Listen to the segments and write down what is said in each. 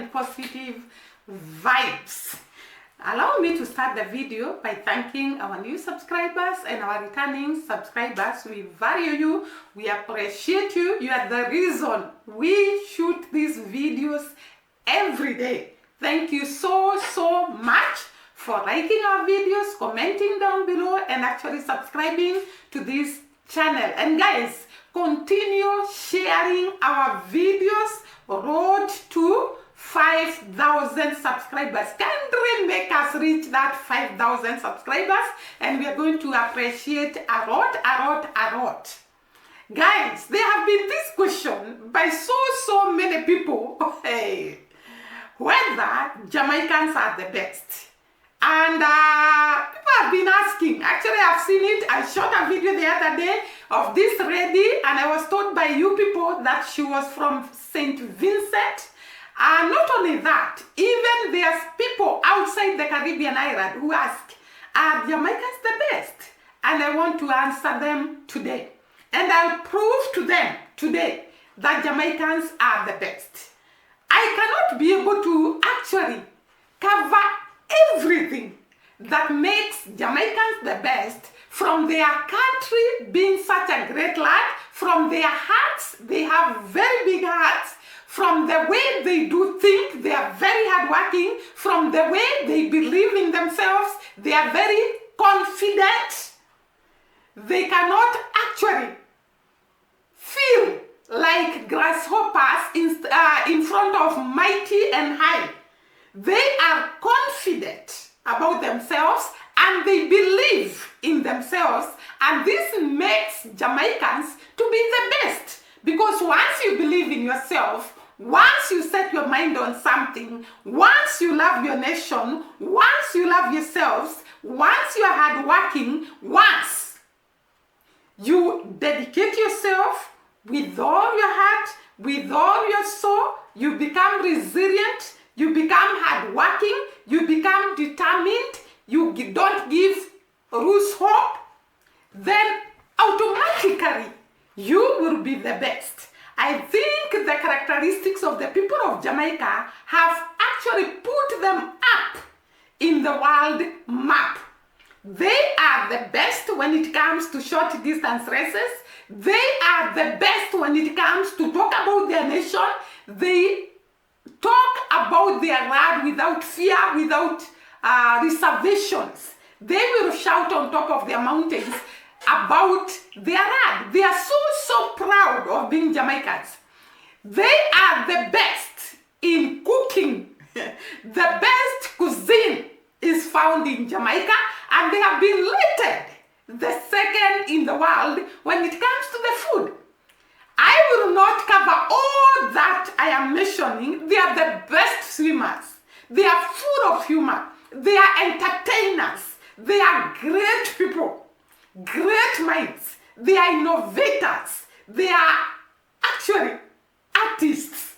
and positive vibes. Allow me to start the video by thanking our new subscribers and our returning subscribers. We value you, we appreciate you. You are the reason we shoot these videos every day. Thank you so much for liking our videos, commenting down below, and actually subscribing to this channel. And guys, continue sharing our videos. Road to 5,000 subscribers. Can Dream make us reach that 5,000 subscribers? And we are going to appreciate a lot. Guys, there have been this question by so many people, hey, whether Jamaicans are the best. And people have been asking. Actually, I've seen it. I shot a video the other day of this lady, and I was told by you people that she was from St. Vincent. And not only that, even there's people outside the Caribbean island who ask, are Jamaicans the best? And I want to answer them today. And I'll prove to them today that Jamaicans are the best. I cannot be able to actually cover everything that makes Jamaicans the best, from their country being such a great land, from their hearts, they have very big hearts, from the way they do think, they are very hardworking, from the way they believe in themselves, they are very confident. They cannot actually feel like grasshoppers in front of mighty and high. They are confident about themselves and they believe in themselves, and this makes Jamaicans to be the best, because once you believe in yourself, once you set your mind on something, once you love your nation, once you love yourselves, once you are hardworking, once you dedicate yourself with all your heart, with all your soul, you become resilient, you become hardworking, you become determined, you don't lose hope, then automatically you will be the best. I think the characteristics of the people of Jamaica have actually put them up in the world map. They are the best when it comes to short distance races. They are the best when it comes to talk about their nation. They talk about their land without fear, without reservations. They will shout on top of their mountains about their land. They are so proud of being Jamaicans. They are the best in cooking. The best cuisine is found in Jamaica, and they have been rated the second in the world when it comes to the food. I will not cover all that I am mentioning. They are the best swimmers. They are full of humor. They are entertainers. They are great people, great minds. They are innovators. They are actually artists.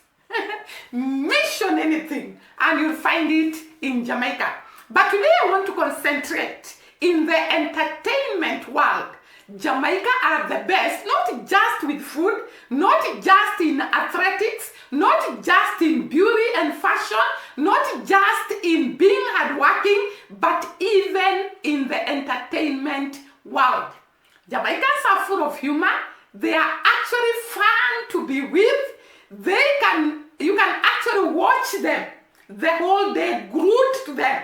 Mention anything and you'll find it in Jamaica. But today I want to concentrate in the entertainment world. Jamaica are the best, not just with food, not just in athletics, not just in beauty and fashion, not just in being hardworking, but even in the entertainment world. Jamaicans are full of humor. They are actually fun to be with. You can actually watch them the whole day, glued to them,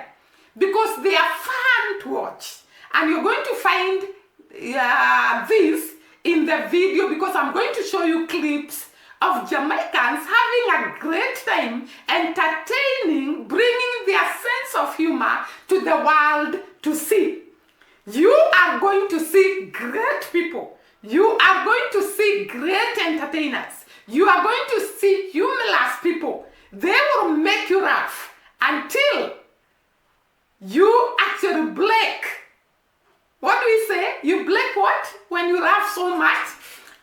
because they are fun to watch. And you're going to find this in the video, because I'm going to show you clips of Jamaicans having a great time, entertaining, bringing their sense of humor to the world to see. You are going to see great people. You are going to see great entertainers. You are going to see humorless people. They will make you laugh until you actually blink. What do we say? You blink what? When you laugh so much.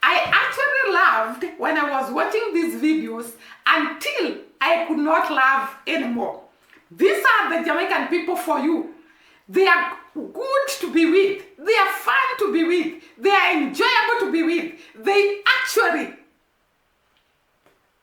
I actually laughed when I was watching these videos until I could not laugh anymore. These are the Jamaican people for you. They are good to be with. They are fun to be with. They are enjoyable to be with. They actually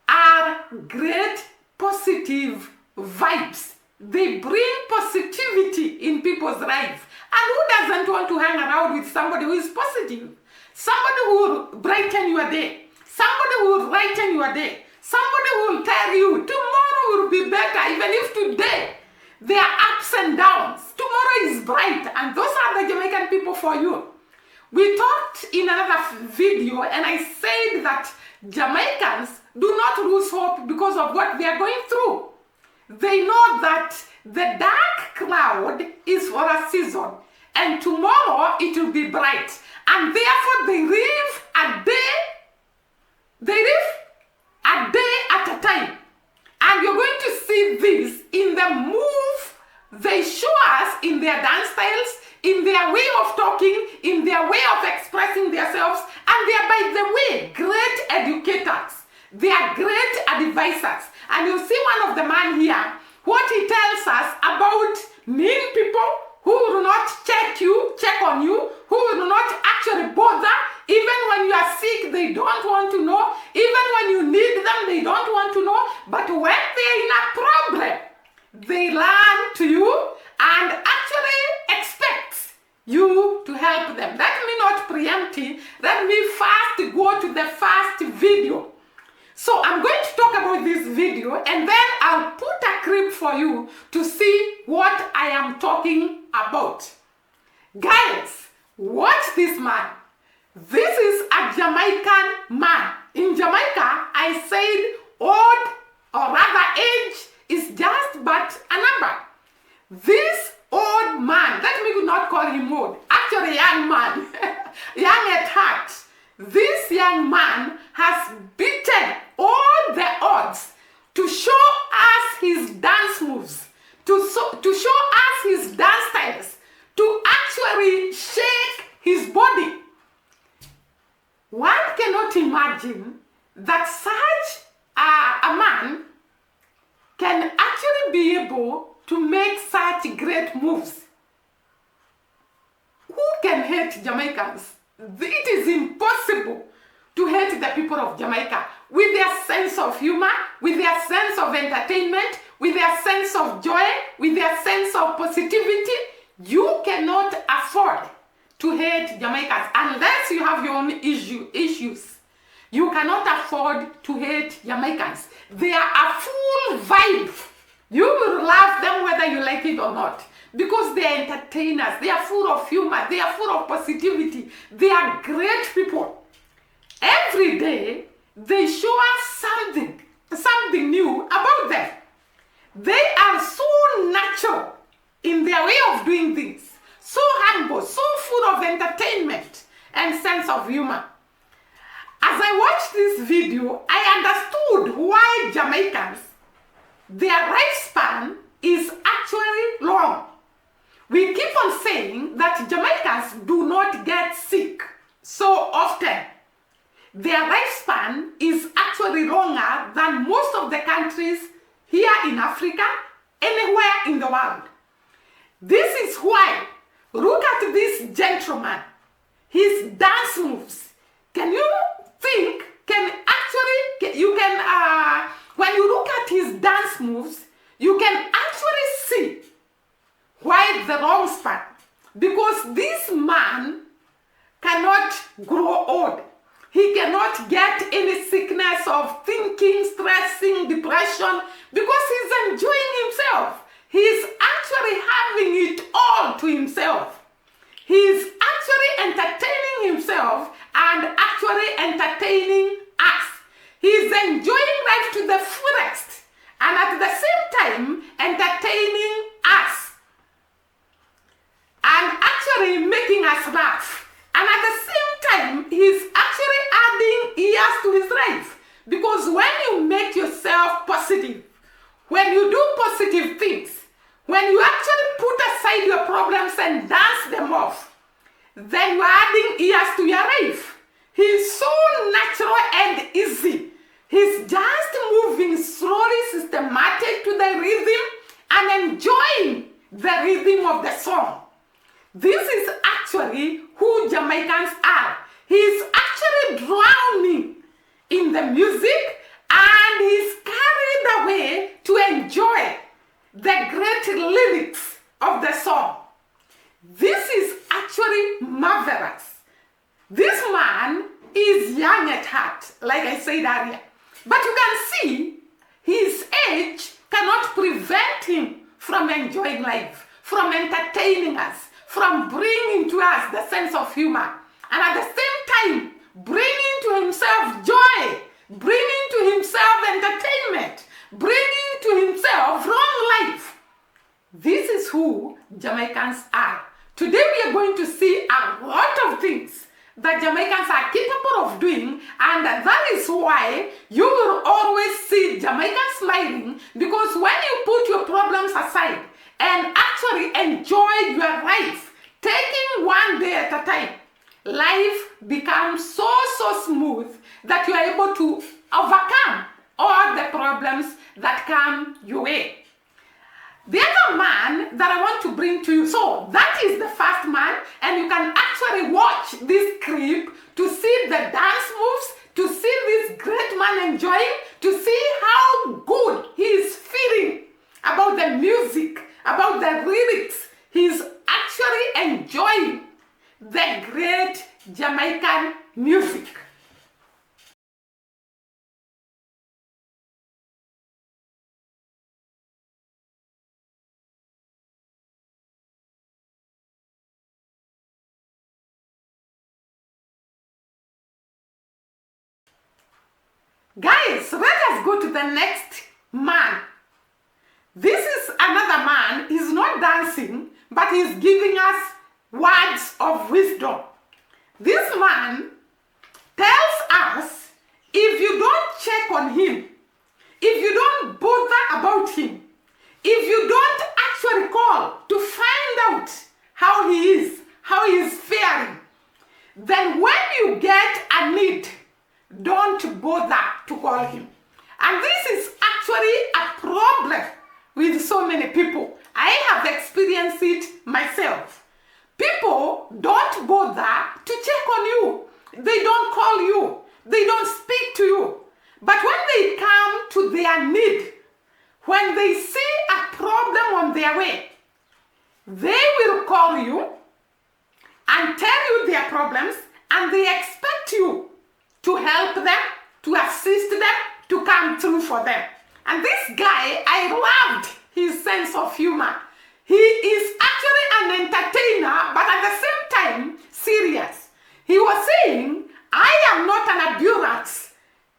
are great positive vibes. They bring positivity in people's lives. And who doesn't want to hang around with somebody who is positive? Somebody who will brighten your day. Somebody who will brighten your day. Somebody who will tell you tomorrow will be better, even if today there are ups and downs. Tomorrow is bright, and those are the Jamaican people for you. We talked in another video, and I said that Jamaicans do not lose hope because of what they are going through. They know that the dark cloud is for a season, and tomorrow it will be bright. And therefore they live a day at a time. And you're going to see this in the move they show us in their dance styles, in their way of talking, in their way of expressing themselves, and they are, by the way, great educators. They are great advisors. And you see one of the man here, what he tells us about mean people who will not check on you, who will not actually bother. Even when you are sick, they don't want to know. Even when you need them, they don't want to know. But when they're in a problem, they learn to you and actually expect you to help them. Let me not preempting. Let me first go to the first video. So I'm going to talk about this video, and then I'll put a clip for you to see what I am talking about. Guys, watch this man. This is a Jamaican man. In Jamaica, I said old, or rather age, is just but a number. This old man, let me not call him old, actually young man, young at heart. This young man has beaten all the odds to show us his dance moves, to show us his dance styles, to actually shake his body. One cannot imagine that such a man can actually be able to make such great moves. Who can hate Jamaicans? It is impossible to hate the people of Jamaica with their sense of humor, with their sense of entertainment, with their sense of joy, with their sense of positivity. You cannot afford to hate Jamaicans unless you have your own issues. You cannot afford to hate Jamaicans. They are a full vibe. You will love them whether you like it or not, because they are entertainers. They are full of humor. They are full of positivity. They are great people. Every day, they show us something new about them. They are so natural in their way of doing things, so humble, so full of entertainment and sense of humor. As I watched this video, I understood why Jamaicans, their lifespan is actually long. We keep on saying that Jamaicans do not get sick so often. Their lifespan is actually longer than most of the countries here in Africa, anywhere in the world. This is why, look at this gentleman, his dance moves. Can you think, when you look at his dance moves, you can actually see why the long span. Because this man cannot grow old. He cannot get any sickness of thinking, stressing, depression, because he's enjoying himself. He's actually having it all to himself. He's actually entertaining himself and actually entertaining us. He's enjoying life to the fullest and at the same time entertaining us and actually making us laugh. And at the same time, he's actually adding years to his life. Because when you make yourself positive, when you do positive things, when you actually put aside your problems and dance them off, then you're adding years to your life. He's so natural and easy. He's just moving slowly, systematic to the rhythm and enjoying the rhythm of the song. This is actually who Jamaicans are. He's actually drowning in the music and he's carried away to enjoy the great lyrics of the song. This is actually marvelous. This man is young at heart, like I said earlier. But you can see his age cannot prevent him from enjoying life, from entertaining us, from bringing to us the sense of humor, and at the same time, bringing to himself joy, bringing to himself entertainment, bringing to himself long life. This is who Jamaicans are. Today we are going to see a lot of things that Jamaicans are capable of doing, and that is why you will always see Jamaicans smiling, because when you put your problems aside and actually enjoy your life, taking one day at a time, life becomes so smooth that you are able to overcome all the problems that come your way. The other man that I want to bring to you, so that is the first man, and you can actually watch this clip to see the dance moves, to see this great man enjoying, to see how good he is feeling about the music, about the lyrics. He's actually enjoying the great Jamaican music. Guys, let us go to the next man. This is another man. He's not dancing, but he's giving us words of wisdom. This man tells us, if you don't check on him, if you don't bother about him, if you don't actually call to find out how he is faring, then when you get a need, don't bother to call him. And this is actually a problem with so many people. I have experienced it myself. People don't bother to check on you. They don't call you. They don't speak to you. But when they come to their need, when they see a problem on their way, they will call you and tell you their problems, and they expect you to help them, to assist them, to come through for them. And this guy, I loved his sense of humor. He is actually an entertainer, but at the same time, serious. He was saying, I am not an abundance.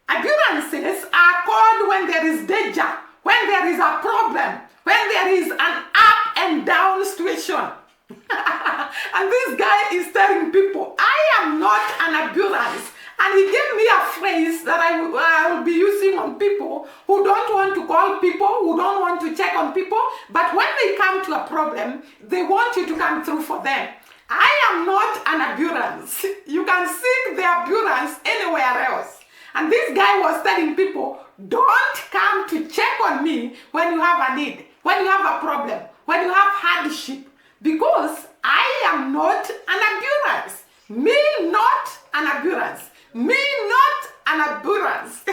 Abundances are called when there is danger, when there is a problem, when there is an up and down situation. And this guy is telling people, I am not an abundance. And he gave me a phrase that I will be using on people who don't want to call people, who don't want to check on people, but when they come to a problem, they want you to come through for them. I am not an abundance. You can seek the abundance anywhere else. And this guy was telling people, don't come to check on me when you have a need, when you have a problem, when you have hardship, because I am not an abundance. Me not an abundance. Me not an abundance.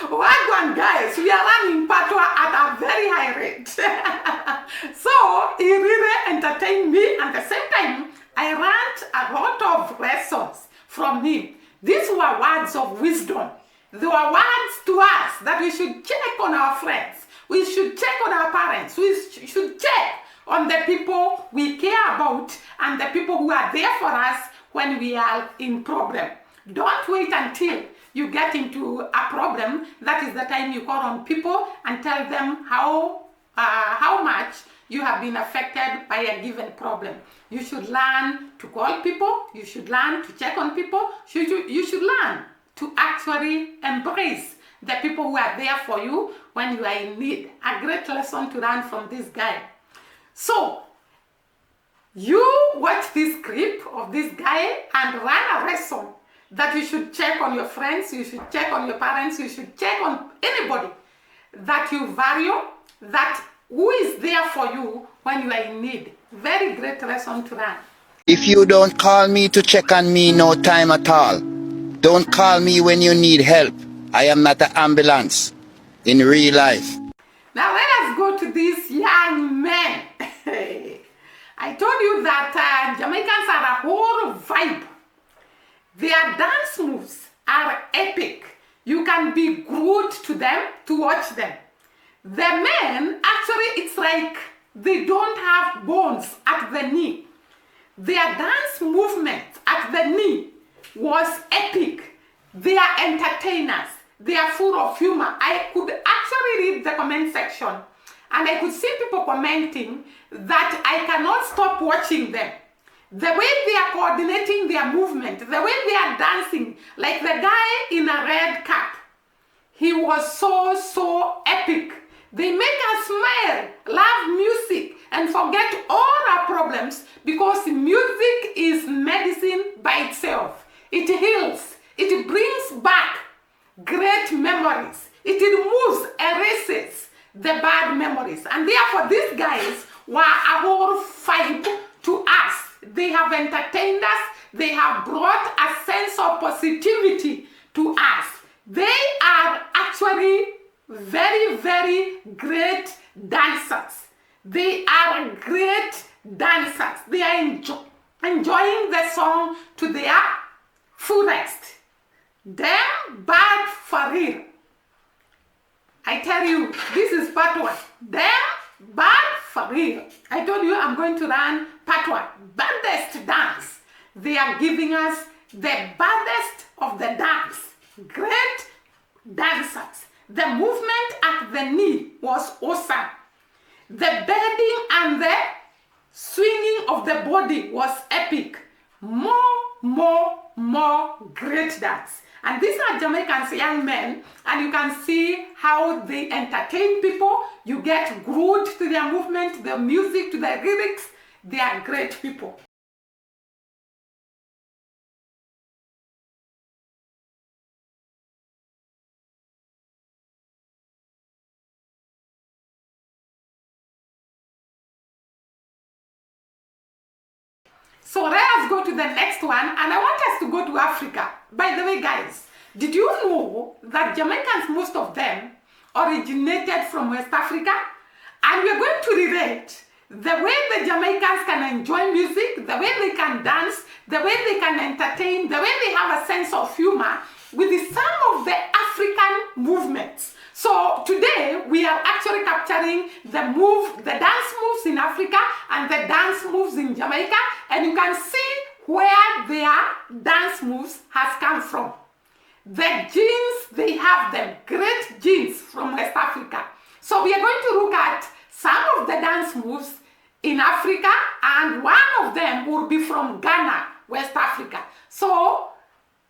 Wagwan guys, we are running patwa at a very high rate. So he really entertained me, and at the same time I learned a lot of lessons from him. These were words of wisdom. They were words to us that we should check on our friends, we should check on our parents, we should check on the people we care about and the people who are there for us when we are in problem. Don't wait until you get into a problem. That is the time you call on people and tell them how much you have been affected by a given problem. You should learn to call people. You should learn to check on people. You should learn to actually embrace the people who are there for you when you are in need. A great lesson to learn from this guy. So, you watch this clip of this guy and run a lesson that you should check on your friends, you should check on your parents, you should check on anybody that you value, that who is there for you when you are in need. Very great lesson to learn. If you don't call me to check on me no time at all, don't call me when you need help. I am not an ambulance. in real life. Now let us go to these young men. I told you that Jamaicans are a whole vibe. Their dance moves are epic. You can be glued to them to watch them. The men, actually, it's like they don't have bones at the knee. Their dance movement at the knee was epic. They are entertainers. They are full of humor. I could actually read the comment section and I could see people commenting that I cannot stop watching them. The way they are coordinating their movement, the way they are dancing, like the guy in a red cap, he was so epic. They make us smile, love music, and forget all our problems because music is medicine by itself. It heals, it brings back great memories. It removes, erases the bad memories. And therefore, these guys were a whole vibe to us. They have entertained us. They have brought a sense of positivity to us. They are actually very great dancers. They are great dancers. They are enjoying the song to their fullest. Them bad for real. I tell you, this is part one. Them bad for real. I told you I'm going to run part one. Baddest dance. They are giving us the baddest of the dance. Great dancers. The movement at the knee was awesome. The bending and the swinging of the body was epic. More great dance. And these are Jamaicans, young men, and you can see how they entertain people. You get glued to their movement, the music, to the lyrics. They are great people. So let us go to the next one, and I want us to go to Africa. By the way, guys, did you know that Jamaicans, most of them, originated from West Africa? And we're going to relate the way the Jamaicans can enjoy music, the way they can dance, the way they can entertain, the way they have a sense of humor with some of the African movements. So today we are actually capturing the dance moves in Africa and the dance moves in Jamaica, and you can see where their dance moves has come from. The genes, they have them, great genes from West Africa. So we are going to look at some of the dance moves in Africa, and one of them will be from Ghana, West Africa. So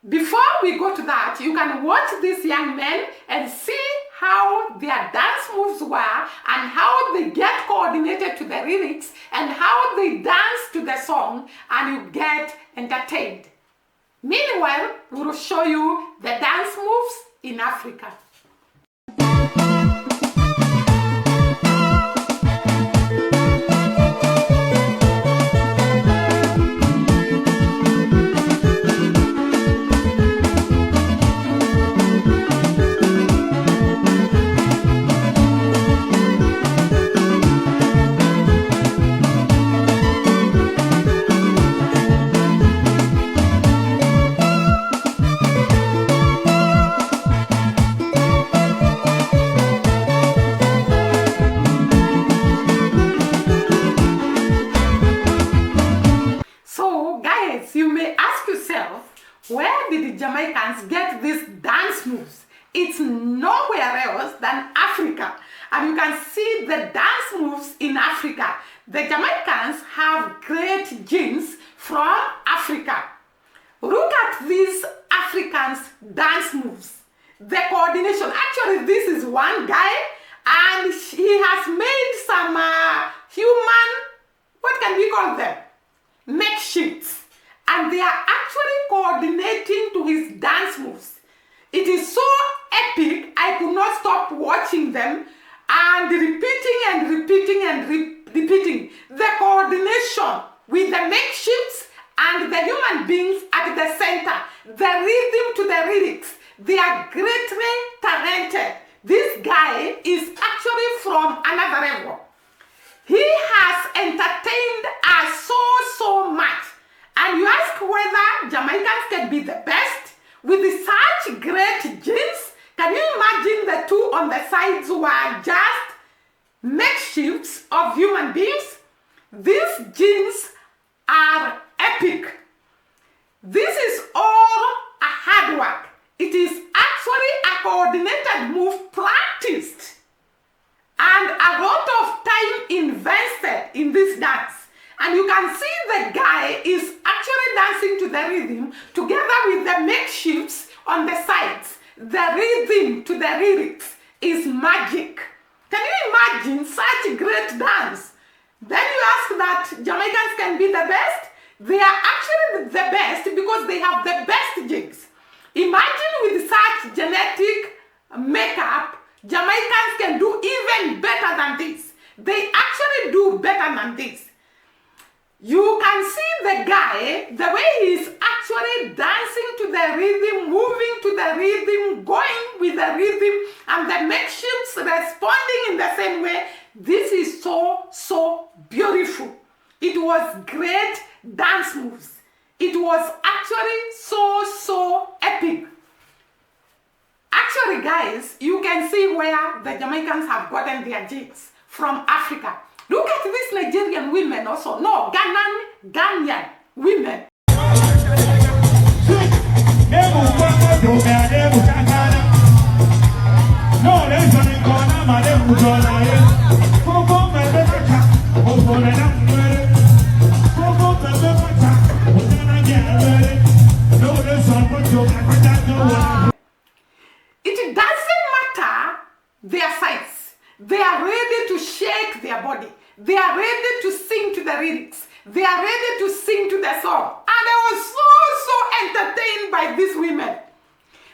before we go to that, you can watch these young men and see how their dance moves were and how they get coordinated to the lyrics and how they dance to the song, and you get entertained. Meanwhile, we will show you the dance moves in Africa. Where did the Jamaicans get these dance moves? It's nowhere else than Africa. And you can see the dance moves in Africa. The Jamaicans have great genes from Africa. Look at these Africans' dance moves. The coordination. Actually, this is one guy, and he has made some human, what can we call them? Makeshifts. And they are actually coordinating to his dance moves. It is so epic, I could not stop watching them and repeating and repeating and repeating. The coordination with the makeshifts and the human beings at the center, the rhythm to the lyrics. They are greatly talented. This guy is actually from another level. He has entertained us so much. And you ask whether Jamaicans can be the best with such great genes? Can you imagine the two on the sides who are just makeshifts of human beings? These genes are epic. This is all a hard work. It is actually a coordinated move practiced and a lot of time invested in this dance. And you can see the guy is actually dancing to the rhythm together with the makeshifts on the sides. The rhythm to the lyrics is magic. Can you imagine such great dance? Then you ask that Jamaicans can be the best? They are actually the best because they have the best genes. Imagine with such genetic makeup, Jamaicans can do even better than this. They actually do better than this. You can see the guy, the way he's actually dancing to the rhythm, moving to the rhythm, going with the rhythm, and the makeshifts responding in the same way. This is so beautiful. It was great dance moves. It was actually so epic. Actually, guys, you can see where the Jamaicans have gotten their genes from Africa. Look at these Nigerian women also. No, Ghanaian women. It doesn't matter their size. They are ready to shake their body. They are ready to sing to the lyrics. They are ready to sing to the song. And I was so entertained by these women.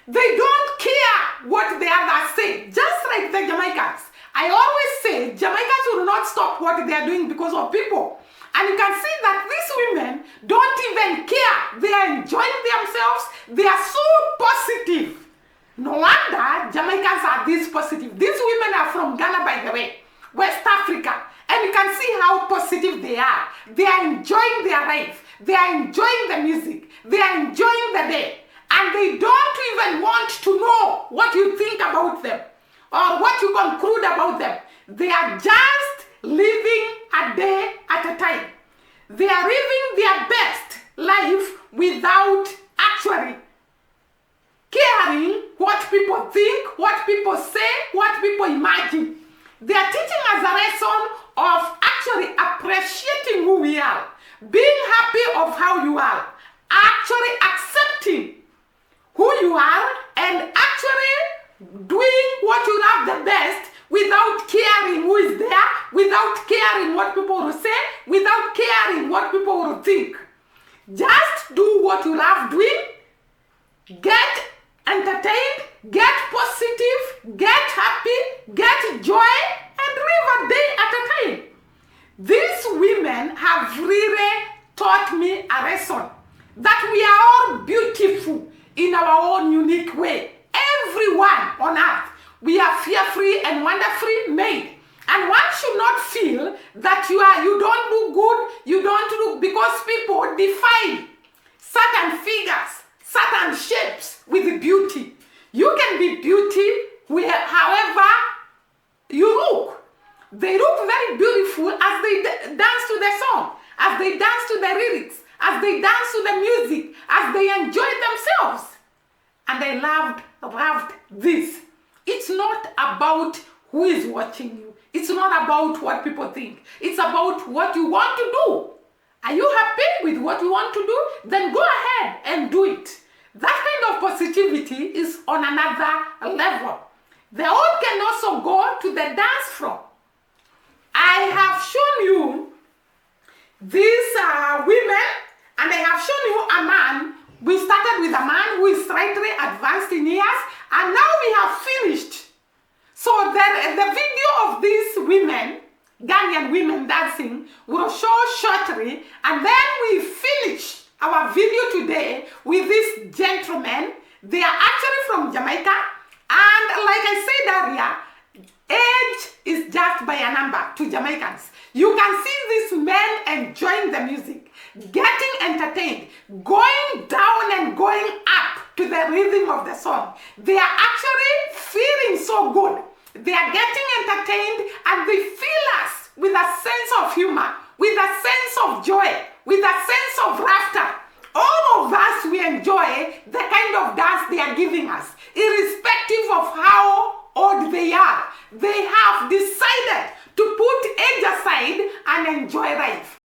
They don't care what the others say, just like the Jamaicans. I always say Jamaicans will not stop what they are doing because of people. And you can see that these women don't even care. They are enjoying themselves. They are so positive. No wonder Jamaicans are this positive. These women are from Ghana, by the way, West Africa. And you can see how positive they are. They are enjoying their life. They are enjoying the music. They are enjoying the day. And they don't even want to know what you think about them or what you conclude about them. They are just living a day at a time. They are living their best life without actually caring what people think, what people say, what people imagine. They are teaching us a lesson of actually appreciating who we are, being happy of how you are, actually accepting who you are, and actually doing what you love the best without caring who is there, without caring what people will say, without caring what people will think. Just do what you love doing, get entertained, get positive, get happy, get joy, and live a day at a time. These women have really taught me a lesson that we are all beautiful in our own unique way. Everyone on earth, we are fear-free and wonderfully made. And one should not feel that you don't look good, you don't look, because people define certain figures, certain shapes with beauty. You can be beauty however you look. They look very beautiful as they dance to the song, as they dance to the lyrics, as they dance to the music, as they enjoy themselves. And I loved this. It's not about who is watching you. It's not about what people think. It's about what you want to do. Are you happy with what you want to do? Then go ahead and do it. That kind of positivity is on another level. The old can also go to the dance floor. I have shown you these women, and I have shown you a man. We started with a man who is slightly advanced in years, and now we have finished. So the video of these women, Ghanaian women dancing, will show shortly, and then we finish our video today with these gentlemen. They are actually from Jamaica, And like I said earlier, age is just by a number to Jamaicans. You can see these men enjoying the music, getting entertained, going down and going up to the rhythm of the song. They are actually feeling so good. They are getting entertained and they fill us with a sense of humor, with a sense of joy, with a sense of laughter. All of us, we enjoy the kind of dance they are giving us, irrespective of how old they are. They have decided to put age aside and enjoy life.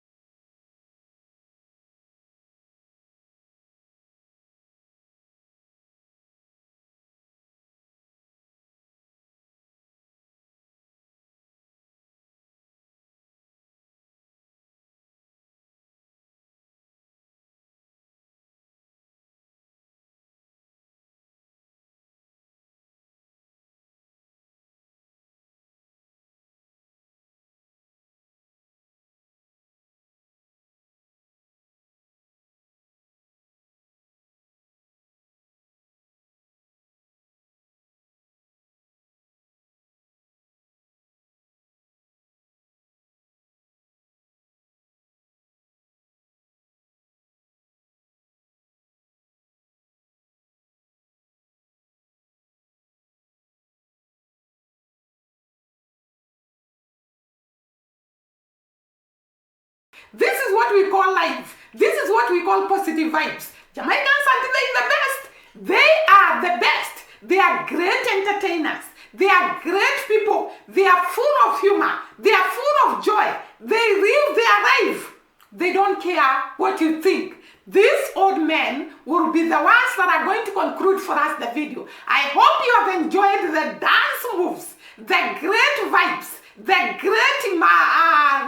This is what we call life. This is what we call positive vibes. Jamaicans are the best. They are the best. They are great entertainers. They are great people. They are full of humor. They are full of joy. They live their life. They don't care what you think. These old men will be the ones that are going to conclude for us the video. I hope you have enjoyed the dance moves, the great vibes, the great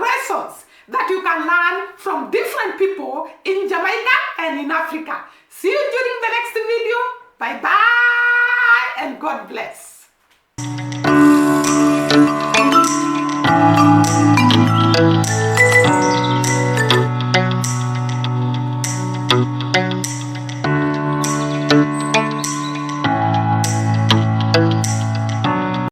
lessons that you can learn from different people in Jamaica and in Africa. See you during the next video. Bye-bye and God bless.